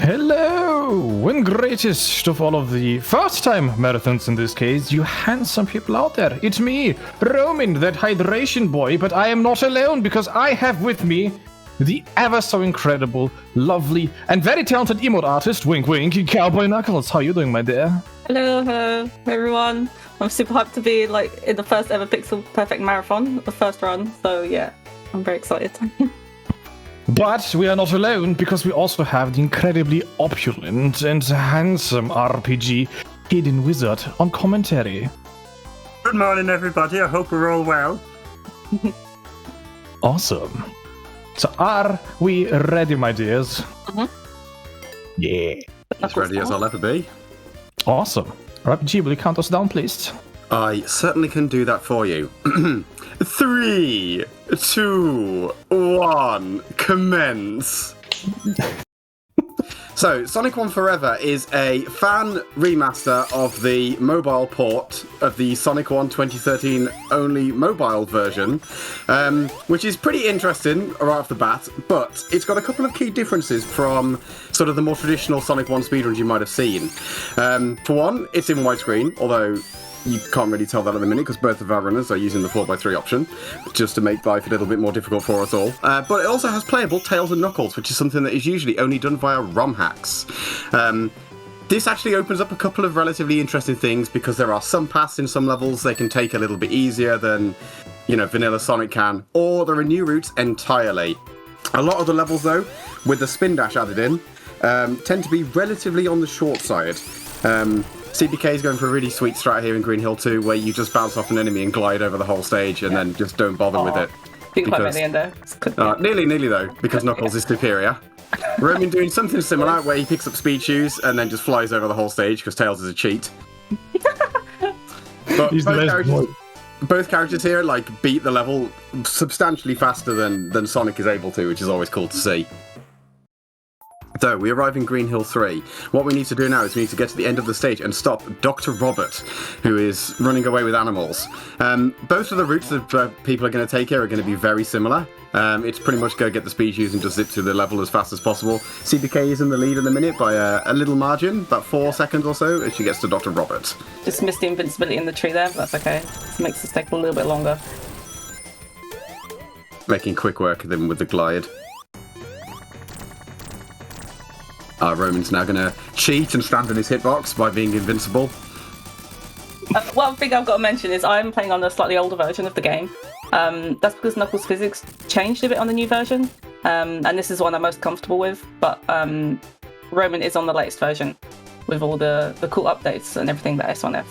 Hello, and greatest of all of the first-time marathons in this case, you handsome people out there. It's me, Rhomin, that hydration boy, but I am not alone because I have with me the ever so incredible, lovely, and very talented emote artist, wink wink, cowboyknuckles. How you doing, my dear? Hello everyone. I'm super hyped to be in the first ever Pixel Perfect Marathon, the first run. So yeah, I'm very excited. But we are not alone because we also have the incredibly opulent and handsome RPG Hidden Wizard on commentary. Good morning, everybody. I hope we're all well. Awesome. So are we ready, my dears? Mm-hmm. Yeah. As ready as I'll ever be. Awesome. RPG, will you count us down, please? I certainly can do that for you. 3, 2, 1, commence. So, Sonic 1 Forever is a fan remaster of the mobile port of the Sonic 1 2013 only mobile version, which is pretty interesting right off the bat, but it's got a couple of key differences from sort of the more traditional Sonic 1 speedruns you might have seen. For one, it's in widescreen, although you can't really tell that at the minute because both of our runners are using the 4x3 option just to make life a little bit more difficult for us all. But it also has playable Tails and Knuckles, which is something that is usually only done via ROM hacks. This actually opens up a couple of relatively interesting things because there are some paths in some levels they can take a little bit easier than, vanilla Sonic can, or there are new routes entirely. A lot of the levels, though, with the spin dash added in, tend to be relatively on the short side. CPK is going for a really sweet strat here in Green Hill 2, where you just bounce off an enemy and glide over the whole stage and then just don't bother with it. Didn't quite make the end though. Nearly though, because Knuckles is superior. Rhomin doing something similar, where he picks up speed shoes and then just flies over the whole stage because Tails is a cheat. But both characters here beat the level substantially faster than Sonic is able to, which is always cool to see. So, we arrive in Green Hill 3. What we need to do now is we need to get to the end of the stage and stop Dr. Robert, who is running away with animals. Both of the routes that people are going to take here are going to be very similar. It's pretty much go get the speed shoes and just zip through the level as fast as possible. CBK is in the lead in the minute by a little margin, about 4 seconds or so, as she gets to Dr. Robert. Just missed the invincibility in the tree there, but that's okay. This makes this take a little bit longer. Making quick work of them with the glide. Rhomin's now going to cheat and stand in his hitbox by being invincible. One thing I've got to mention is I'm playing on a slightly older version of the game. That's because Knuckles' physics changed a bit on the new version, and this is one I'm most comfortable with, but Rhomin is on the latest version with all the cool updates and everything that S1F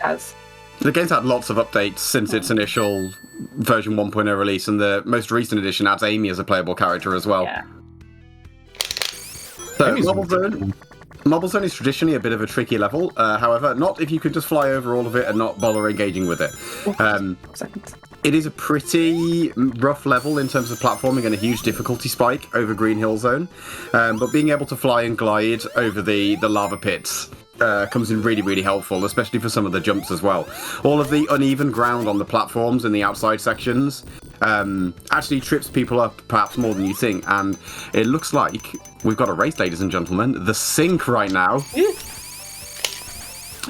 has. The game's had lots of updates since its initial version 1.0 release, and the most recent edition adds Amy as a playable character as well. Yeah. So, Mobile Zone is traditionally a bit of a tricky level, however, not if you can just fly over all of it and not bother engaging with it. It is a pretty rough level in terms of platforming and a huge difficulty spike over Green Hill Zone, but being able to fly and glide over the lava pits comes in really, really helpful, especially for some of the jumps as well. All of the uneven ground on the platforms in the outside sections actually trips people up perhaps more than you think, and it looks like we've got a race, ladies and gentlemen. The sink right now.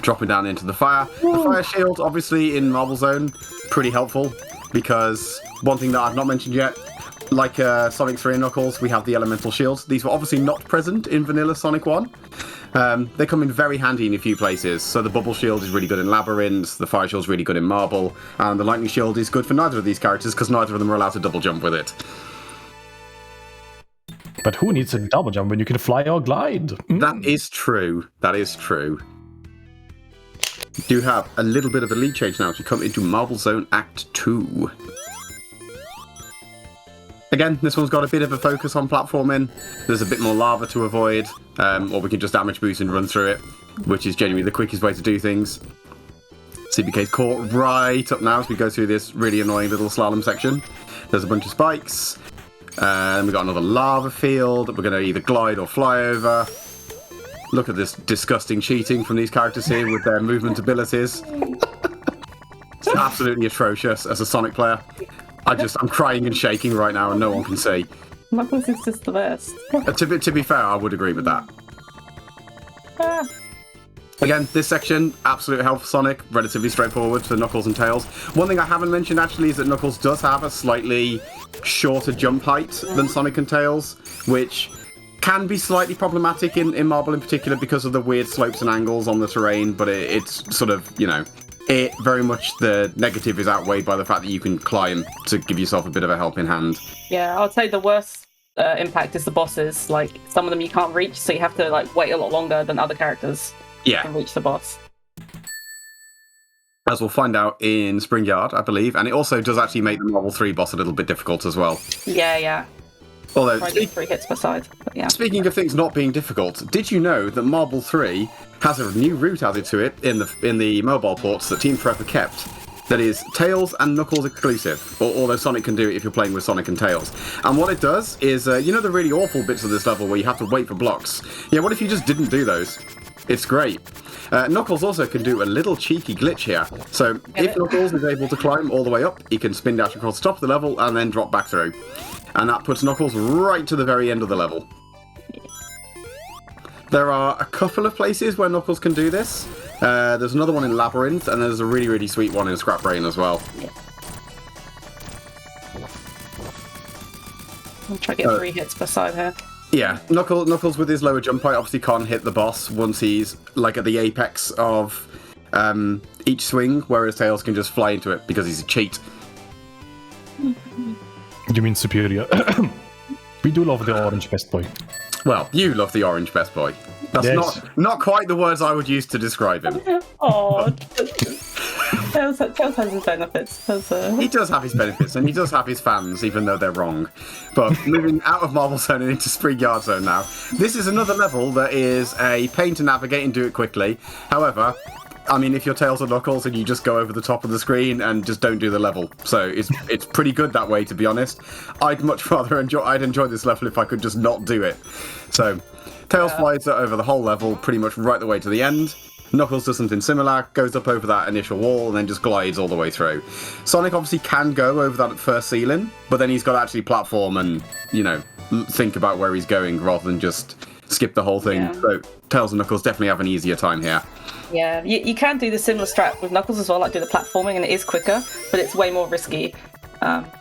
Dropping down into the fire. The fire shield, obviously, in Marble Zone, pretty helpful, because one thing that I've not mentioned yet, like Sonic 3 and Knuckles, we have the elemental shields. These were obviously not present in vanilla Sonic 1. They come in very handy in a few places. So the bubble shield is really good in labyrinths, the fire shield is really good in marble, and the lightning shield is good for neither of these characters because neither of them are allowed to double jump with it. But who needs a double jump when you can fly or glide? That is true. That is true. You do have a little bit of a lead change now as we come into Marble Zone Act 2. Again, this one's got a bit of a focus on platforming. There's a bit more lava to avoid, or we can just damage boost and run through it, which is genuinely the quickest way to do things. CBK's caught right up now as we go through this really annoying little slalom section. There's a bunch of spikes, and we've got another lava field that we're going to either glide or fly over. Look at this disgusting cheating from these characters here with their movement abilities. It's absolutely atrocious as a Sonic player. I'm crying and shaking right now and no one can see. Knuckles is just the best. To be fair, I would agree with that. Ah. Again, this section, absolute hell for Sonic, relatively straightforward for Knuckles and Tails. One thing I haven't mentioned actually is that Knuckles does have a slightly shorter jump height than Sonic and Tails, which can be slightly problematic in Marble in particular because of the weird slopes and angles on the terrain, but it's sort of, you know, it very much the negative is outweighed by the fact that you can climb to give yourself a bit of a helping hand. Yeah, I'd say the worst impact is the bosses. Like, some of them you can't reach, so you have to like wait a lot longer than other characters to reach the boss. As we'll find out in Spring Yard, I believe, and it also does actually make the Marble 3 boss a little bit difficult as well. Yeah. Although, I do 3 hits per side, but yeah. Speaking of things not being difficult, did you know that Marble 3 has a new route added to it in the mobile ports that Team Forever kept? That is Tails and Knuckles exclusive, although Sonic can do it if you're playing with Sonic and Tails. And what it does is, you know the really awful bits of this level where you have to wait for blocks? Yeah, what if you just didn't do those? It's great. Knuckles also can do a little cheeky glitch here. So if Knuckles is able to climb all the way up, he can spin dash across the top of the level and then drop back through. And that puts Knuckles right to the very end of the level. There are a couple of places where Knuckles can do this. There's another one in Labyrinth, and there's a really, really sweet one in Scrap Brain as well. Yeah. I'll try to get 3 hits per side here. Yeah, Knuckles with his lower jump height obviously can't hit the boss once he's like at the apex of each swing, whereas Tails can just fly into it because he's a cheat. You mean superior? We do love the orange best boy. Well, you love the orange best boy. That's not quite the words I would use to describe him. Oh, Tails has his benefits. He does have his benefits, and he does have his fans, even though they're wrong. But moving out of Marble Zone and into Spring Yard Zone now, this is another level that is a pain to navigate and do it quickly. However, I mean, if you're Tails or Knuckles and you just go over the top of the screen and just don't do the level. So it's pretty good that way, to be honest. I'd much rather enjoy this level if I could just not do it. So Tails flies over the whole level, pretty much right the way to the end. Knuckles does something similar, goes up over that initial wall, and then just glides all the way through. Sonic obviously can go over that first ceiling, but then he's got to actually platform and, you know, think about where he's going rather than just skip the whole thing. Yeah. So Tails and Knuckles definitely have an easier time here. Yeah, you can do the similar strat with Knuckles as well, like do the platforming, and it is quicker, but it's way more risky.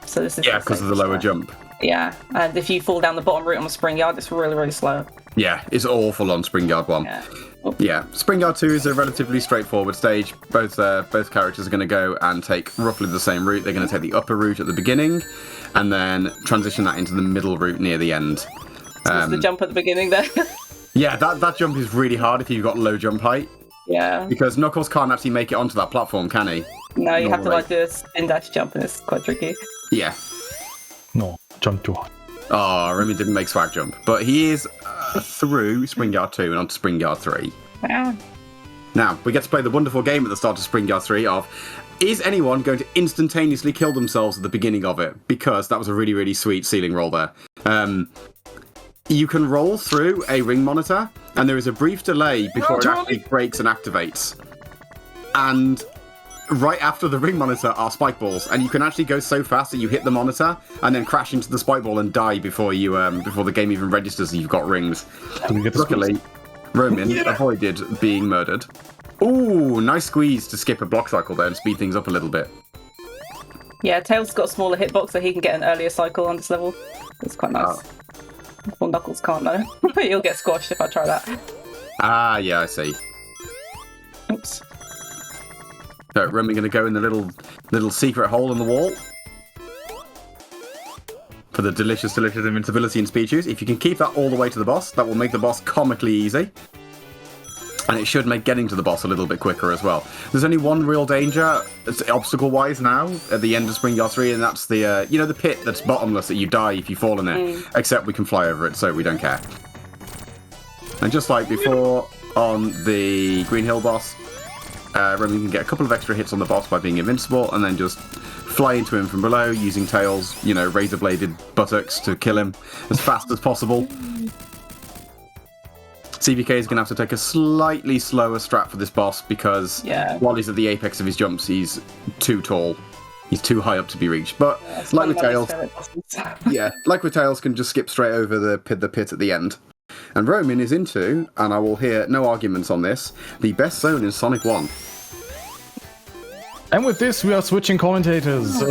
So this is because of the lower jump. Yeah, and if you fall down the bottom route on the Spring Yard, it's really, really slow. Yeah, it's awful on Spring Yard 1. Yeah, Spring Yard 2 is a relatively straightforward stage. Both characters are going to go and take roughly the same route. They're going to take the upper route at the beginning, and then transition that into the middle route near the end. So the jump at the beginning there. Yeah, that jump is really hard if you've got low jump height. Yeah. Because Knuckles can't actually make it onto that platform, can he? No, you have to like do a spin dash jump, and it's quite tricky. Yeah. No, jump too high. Oh, Rhomin didn't make swag jump, but he is through Spring Yard 2 and onto Spring Yard 3. Wow. Now, we get to play the wonderful game at the start of Spring Yard 3 of, is anyone going to instantaneously kill themselves at the beginning of it? Because that was a really, really sweet ceiling roll there. You can roll through a ring monitor, and there is a brief delay before it actually breaks and activates. And right after the ring monitor are spike balls, and you can actually go so fast that you hit the monitor and then crash into the spike ball and die before the game even registers that you've got rings. Luckily, Rhomin avoided being murdered. Ooh, nice squeeze to skip a block cycle there and speed things up a little bit. Yeah, Tails got a smaller hitbox, so he can get an earlier cycle on this level. It's quite nice. Well, Knuckles can't though. He'll get squashed if I try that. Ah, yeah, I see. Oops. So, Rhomin going to go in the little secret hole in the wall for the delicious invincibility and speed shoes. If you can keep that all the way to the boss, that will make the boss comically easy. And it should make getting to the boss a little bit quicker as well. There's only one real danger, obstacle-wise now, at the end of Spring Yard 3, and that's the, the pit that's bottomless that you die if you fall in it. Except we can fly over it, so we don't care. And just like before on the Green Hill boss, Rhomin can get a couple of extra hits on the boss by being invincible, and then just fly into him from below using Tails, razor-bladed buttocks to kill him as fast as possible. CVK is going to have to take a slightly slower strat for this boss because while he's at the apex of his jumps, he's too tall. He's too high up to be reached. But It's like one with of my Tails, least favourite bosses. yeah, like with Tails, can just skip straight over the pit at the end. And Rhomin is into, and I will hear no arguments on this, the best zone in Sonic 1. And with this, we are switching commentators.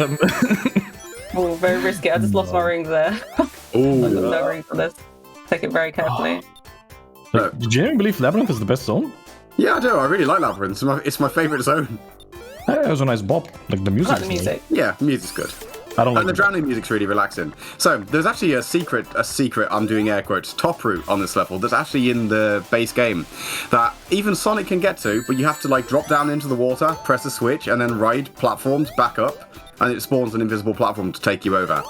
Oh, very risky. I just lost my rings there. Ooh. No rings for this. Take it very carefully. No. Do you genuinely believe Labyrinth is the best zone? Yeah, I do. I really like Labyrinth. It's my favourite zone. It was a nice bop. Like the music. I like the music. Yeah, the music's good. I don't like And the drowning music's really relaxing. So there's actually a secret, I'm doing air quotes, top route on this level that's actually in the base game that even Sonic can get to, but you have to like drop down into the water, press a switch, and then ride platforms back up, and it spawns an invisible platform to take you over.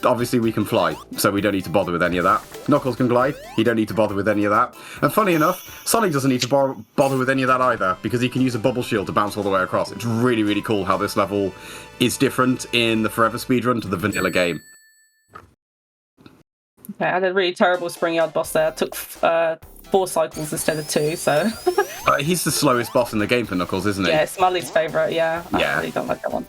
Obviously we can fly, so we don't need to bother with any of that. Knuckles can glide, he don't need to bother with any of that. And funny enough, Sonic doesn't need to bother with any of that either, because he can use a bubble shield to bounce all the way across. It's really, really cool how this level is different in the Forever speedrun to the vanilla game. Okay, I had a really terrible spring yard boss there. I took 4 cycles instead of 2, so... He's the slowest boss in the game for Knuckles, isn't he? yeah, it's my least favourite, yeah. Yeah. I really don't like that one.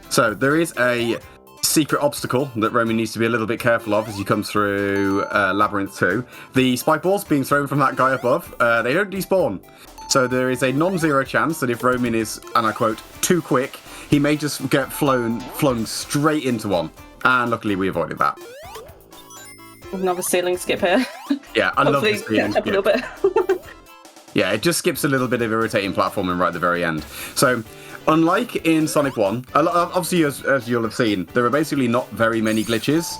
So there is a secret obstacle that Rhomin needs to be a little bit careful of as you come through Labyrinth 2. The spike balls being thrown from that guy above, they don't despawn. So there is a non-zero chance that if Rhomin is, and I quote, too quick, he may just get flung straight into one. And luckily we avoided that. Another ceiling skip here. Yeah, I love this Hopefully catch up a little bit. Yeah, it just skips a little bit of irritating platforming right at the very end. So, unlike in Sonic 1, obviously as you'll have seen, there are basically not very many glitches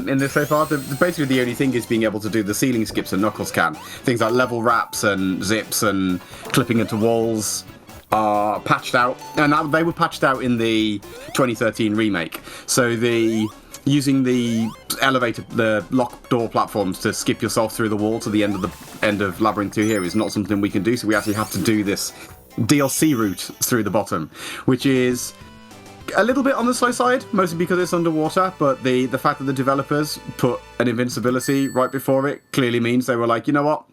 in this so far. Basically the only thing is being able to do the ceiling skips that Knuckles can. Things like level wraps and zips and clipping into walls are patched out. And they were patched out in the 2013 remake. So using the elevator, the lock door platforms to skip yourself through the wall to the end of Labyrinth 2 here is not something we can do, so we actually have to do this DLC route through the bottom, which is a little bit on the slow side, mostly because it's underwater, but the fact that the developers put an invincibility right before it clearly means they were like, you know what,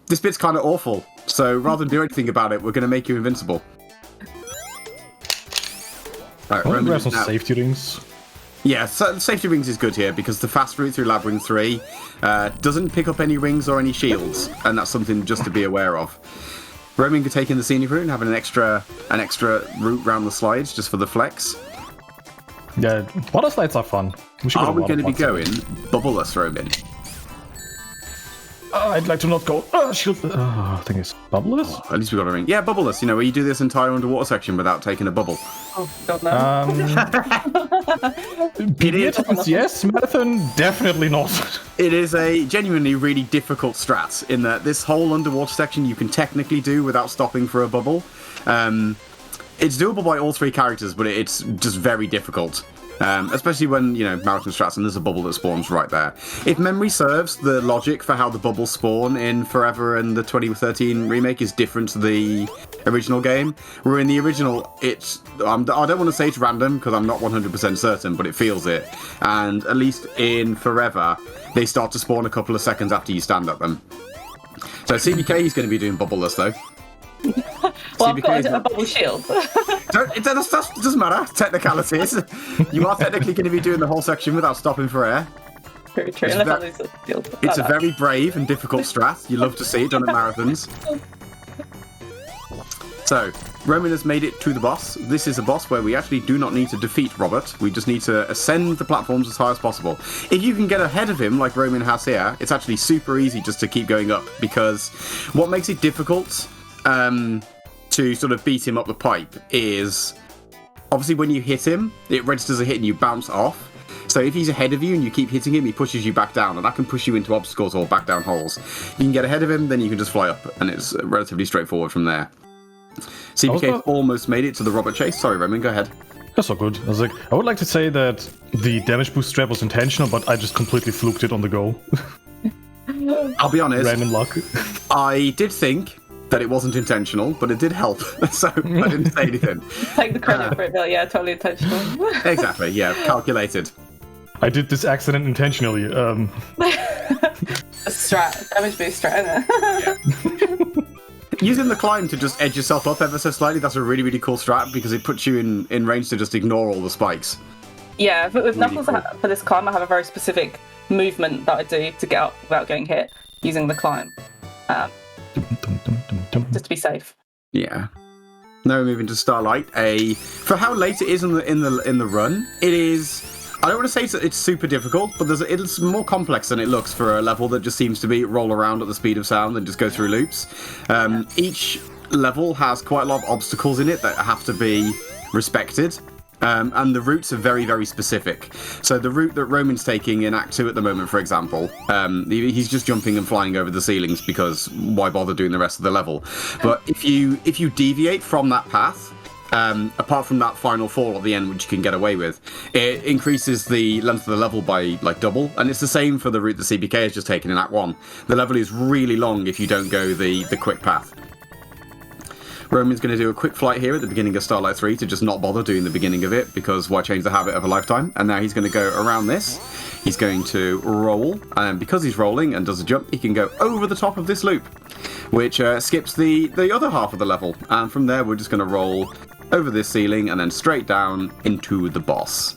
this bit's kind of awful, so rather than do anything about it, we're going to make you invincible. Right, I grab some safety rings. Yeah, so safety rings is good here because the fast route through Labyrinth 3 doesn't pick up any rings or any shields, and that's something just to be aware of. Rhomin could take in the scenic route and having an extra route round the slides just for the flex. Yeah, water slides are fun. Are we going to be going bubbleless, Rhomin? I'd like to not go. Shield. I think it's bubbleless. At least we got a ring. Yeah, bubbleless. You know, where you do this entire underwater section without taking a bubble. Oh, God, no. PB yes, marathon definitely not. It is a genuinely really difficult strat in that this whole underwater section you can technically do without stopping for a bubble. It's doable by all 3 characters, but it's just very difficult. Especially when, you know, marathon strats and there's a bubble that spawns right there. If memory serves, the logic for how the bubbles spawn in Forever and the 2013 remake is different to the original game. Where in the original, I don't want to say it's random because I'm not 100% certain, but it feels it. And at least in Forever, they start to spawn a couple of seconds after you stand at them. So CBK is going to be doing bubbleless though. Well, I've got a bubble shield. It doesn't matter. Technicalities. You are technically going to be doing the whole section without stopping for air. Very true. It's a very brave and difficult strat. You love to see it done at marathons. So, Rhomin has made it to the boss. This is a boss where we actually do not need to defeat Robert. We just need to ascend the platforms as high as possible. If you can get ahead of him, like Rhomin has here, it's actually super easy just to keep going up, because what makes it difficult to sort of beat him up the pipe is, obviously when you hit him, it registers a hit and you bounce off. So if he's ahead of you and you keep hitting him, he pushes you back down, and that can push you into obstacles or back down holes. You can get ahead of him, then you can just fly up, and it's relatively straightforward from there. CBK almost made it to the Robert chase. Sorry, Rhomin, go ahead. That's all good. I would like to say that the damage boost strap was intentional, but I just completely fluked it on the go. I'll be honest. Random luck. I did think that it wasn't intentional, but it did help, so I didn't say anything. Take the credit for it, though. Yeah, totally intentional. Exactly, yeah, calculated. I did this accident intentionally. A strat, damage boost strat, isn't it? Yeah. Using the climb to just edge yourself up ever so slightly, that's a really, really cool strat because it puts you in range to just ignore all the spikes. Yeah, but with Really Knuckles, cool. for this climb, I have a very specific movement that I do to get up without getting hit using the climb, just to be safe. Yeah. Now we're moving to Starlight. For how late it is in the run, it is. I don't want to say it's super difficult, but it's more complex than it looks for a level that just seems to be roll around at the speed of sound and just go through loops. Each level has quite a lot of obstacles in it that have to be respected. And the routes are very, very specific. So the route that Rhomin's taking in Act 2 at the moment, for example, he's just jumping and flying over the ceilings because why bother doing the rest of the level? But if you deviate from that path, apart from that final fall at the end, which you can get away with, it increases the length of the level by like double. And it's the same for the route that CBK has just taken in Act 1. The level is really long if you don't go the quick path. Rhomin's going to do a quick flight here at the beginning of Starlight 3 to just not bother doing the beginning of it because why change the habit of a lifetime? And now he's going to go around this. He's going to roll, and because he's rolling and does a jump, he can go over the top of this loop, which skips the other half of the level. And from there, we're just going to roll over this ceiling and then straight down into the boss.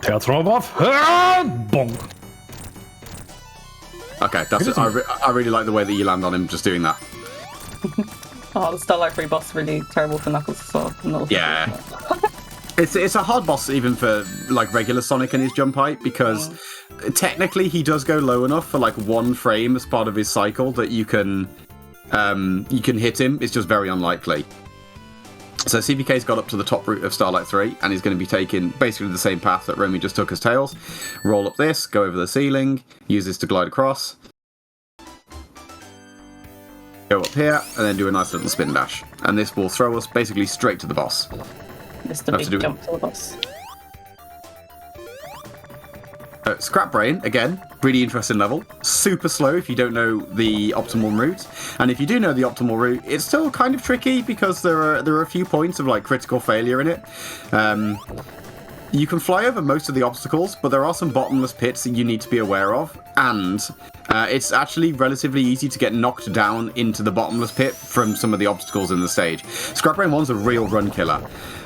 Tail throw off. Bonk. Okay, that's it. I really like the way that you land on him just doing that. Oh, the Starlight 3 boss is really terrible for Knuckles as well. Yeah. It's a hard boss even for like regular Sonic and his jump height because technically he does go low enough for like one frame as part of his cycle that you can hit him. It's just very unlikely. So CBK's got up to the top route of Starlight 3 and he's going to be taking basically the same path that Rhomin just took as Tails. Roll up this, go over the ceiling, use this to glide across. Go up here, and then do a nice little spin dash. And this will throw us basically straight to the boss. Just a big jump to the boss. Scrap Brain, again, really interesting level. Super slow if you don't know the optimal route. And if you do know the optimal route, it's still kind of tricky because there are a few points of like critical failure in it. You can fly over most of the obstacles, but there are some bottomless pits that you need to be aware of. And it's actually relatively easy to get knocked down into the bottomless pit from some of the obstacles in the stage. Scrap Brain 1's a real run killer.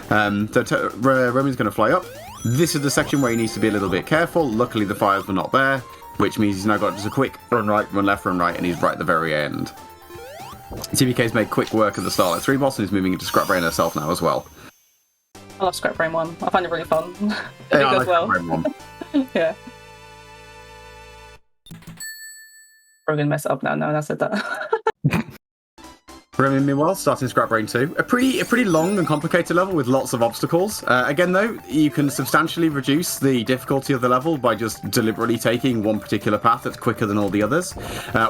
Rhomin's going to fly up. This is the section where he needs to be a little bit careful. Luckily, the fires were not there, which means he's now got just a quick run right, run left, run right, and he's right at the very end. CBK's made quick work of the Starlight 3 boss and is moving into Scrap Brain herself now as well. I love Scrap Brain 1. I find it really fun. Yeah, it I goes like well. Scrap Brain 1. Yeah. We're going to mess it up now. No one else said that. Rhomin, meanwhile, starting Scrap Brain 2. A pretty long and complicated level with lots of obstacles. Again, though, you can substantially reduce the difficulty of the level by just deliberately taking one particular path that's quicker than all the others.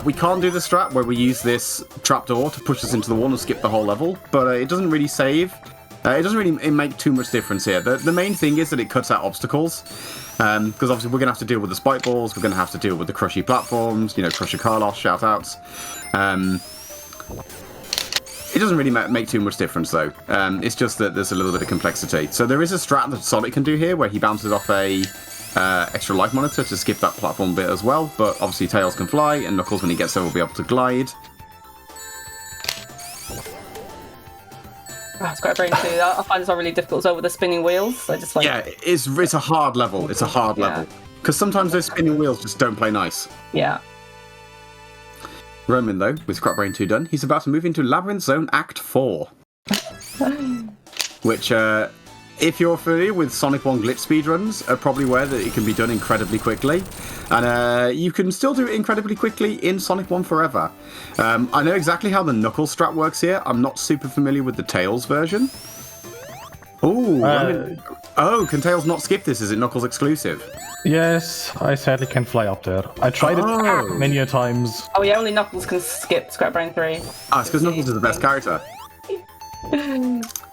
We can't do the strat where we use this trapdoor to push us into the wall and skip the whole level, but it doesn't really save. It doesn't really make too much difference here. The main thing is that it cuts out obstacles. Because obviously we're going to have to deal with the spike balls, we're going to have to deal with the crushy platforms, Crusher Carlos, shout-outs. It doesn't really make too much difference, though. It's just that there's a little bit of complexity. So there is a strat that Sonic can do here, where he bounces off a extra life monitor to skip that platform bit as well. But obviously Tails can fly, and Knuckles, when he gets there, will be able to glide. Scrap Brain 2, I find this all really difficult as well with the spinning wheels. I just like... Yeah, it's a hard level. It's a hard level. Because sometimes those spinning wheels just don't play nice. Yeah. Rhomin, though, with Scrap Brain 2 done, he's about to move into Labyrinth Zone Act 4. Which, if you're familiar with Sonic 1 glitch speedruns, are probably aware that it can be done incredibly quickly. And you can still do it incredibly quickly in Sonic 1 Forever. I know exactly how the Knuckles strat works here. I'm not super familiar with the Tails version. Ooh, can Tails not skip this? Is it Knuckles exclusive? Yes, I sadly can't fly up there. I tried it many a times. Oh yeah, only Knuckles can skip Scrap Brain 3. Ah, it's because Knuckles is the best character.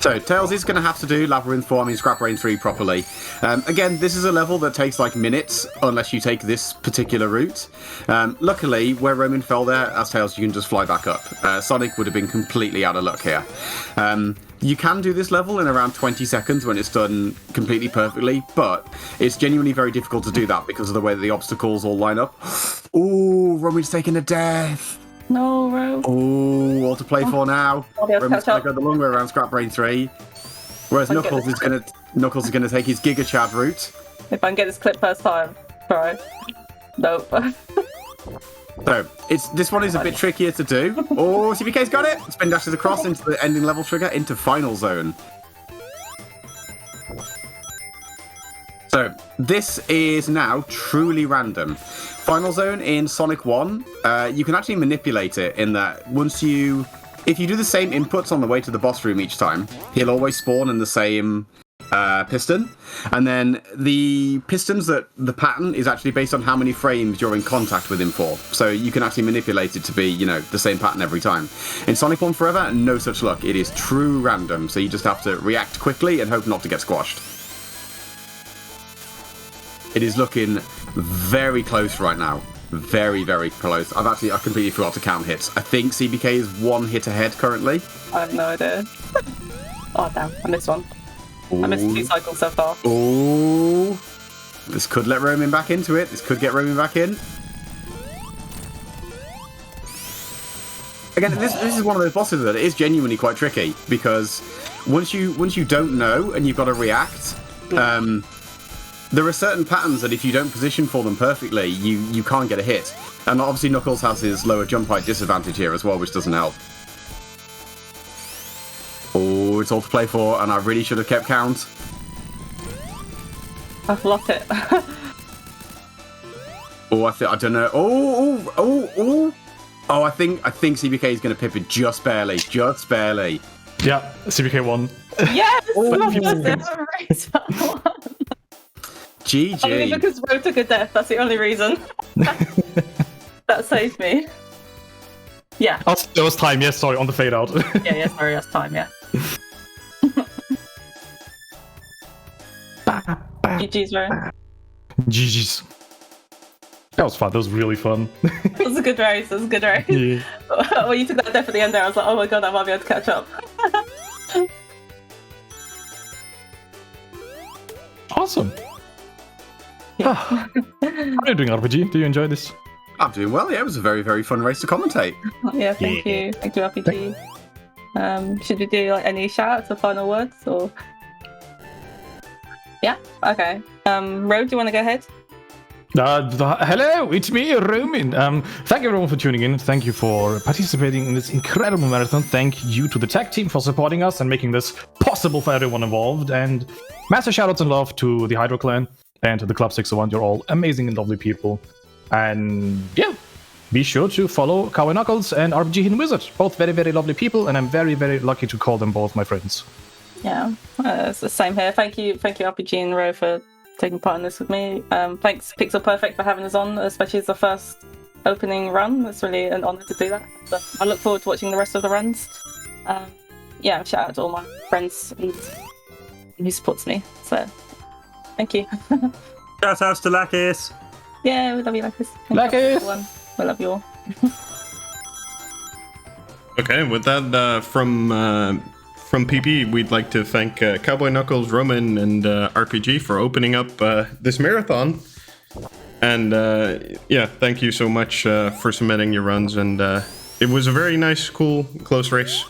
So, Tails is going to have to do Labyrinth 4, Scrap Brain 3 properly. Again, this is a level that takes like minutes, unless you take this particular route. Luckily, where Rhomin fell there, as Tails, you can just fly back up. Sonic would have been completely out of luck here. You can do this level in around 20 seconds when it's done completely perfectly, but it's genuinely very difficult to do that because of the way that the obstacles all line up. Ooh, Rhomin's taking a death. No, Ro. Oh, all to play for now. I'll be able to Roman's catch gonna up. go the long way around Scrap Brain 3. Whereas I'll Knuckles get is gonna take his Giga Chad route. If I can get this clip first time. Try. Nope. So this one is a bit trickier to do. Oh, CBK's got it. Spin dashes across into the ending level trigger into Final Zone. So this is now truly random. Final Zone in Sonic 1, you can actually manipulate it in that if you do the same inputs on the way to the boss room each time, he'll always spawn in the same piston. And then the pistons, the pattern is actually based on how many frames you're in contact with him for. So you can actually manipulate it to be, the same pattern every time. In Sonic 1 Forever, no such luck. It is true random, so you just have to react quickly and hope not to get squashed. It is looking very close right now. Very, very close. I completely forgot to count hits. I think CBK is 1 hit ahead currently. I have no idea. Oh, damn. I missed one. Ooh. I missed 2 cycles so far. Oh, this could let Rhomin back into it. This could get Rhomin back in. Again, this is one of those bosses that is genuinely quite tricky because once you don't know and you've got to react, there are certain patterns that if you don't position for them perfectly, you can't get a hit. And obviously Knuckles has his lower jump height disadvantage here as well, which doesn't help. Oh, it's all to play for, and I really should have kept count. I've lost it. Oh, I don't know. Oh! I think CBK is going to pip it just barely. Yeah, CBK won. Yes! GG. Only because Ro took a death, that's the only reason. That saved me. Yeah. Oh, there was time, yes, sorry, on the fade out. Yeah, sorry, that's time, yeah. GG's, Ro. GG's. That was fun, that was really fun. It was a good race, Yeah. When you took that death at the end there, I was like, oh my god, I might be able to catch up. Awesome. How are you doing, RPG? Do you enjoy this? I'm doing well, yeah. It was a very, very fun race to commentate. Yeah, thank you. Thank you, RPG. Should we do any shout-outs or final words, or...? Yeah? Okay. Ro, do you want to go ahead? Hello, it's me, Rhomin. Thank you everyone for tuning in. Thank you for participating in this incredible marathon. Thank you to the tech team for supporting us and making this possible for everyone involved. And massive shoutouts and love to the Hydro Clan and to the Club 601. You're all amazing and lovely people. And yeah, be sure to follow cowboyknuckles and RPG Hidden Wizard. Both very, very lovely people, and I'm very, very lucky to call them both my friends. Yeah, it's the same here. Thank you, RPG and Ro for taking part in this with me. Thanks Pixel Perfect for having us on, especially as the first opening run. It's really an honour to do that. So I look forward to watching the rest of the runs. Yeah, shout out to all my friends and who supports me. So thank you. Shout outs to Lakis. Yeah, we love you, Lakis. Lakis! We love you all. Okay, with that, from PP, we'd like to thank cowboyknuckles, Rhomin, and RPG for opening up this marathon. And yeah, thank you so much for submitting your runs. And it was a very nice, cool, close race.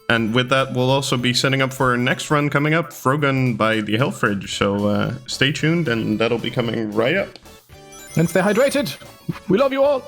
And with that, we'll also be setting up for our next run coming up, Frogun by the Health Fridge. So stay tuned, and that'll be coming right up. And stay hydrated. We love you all.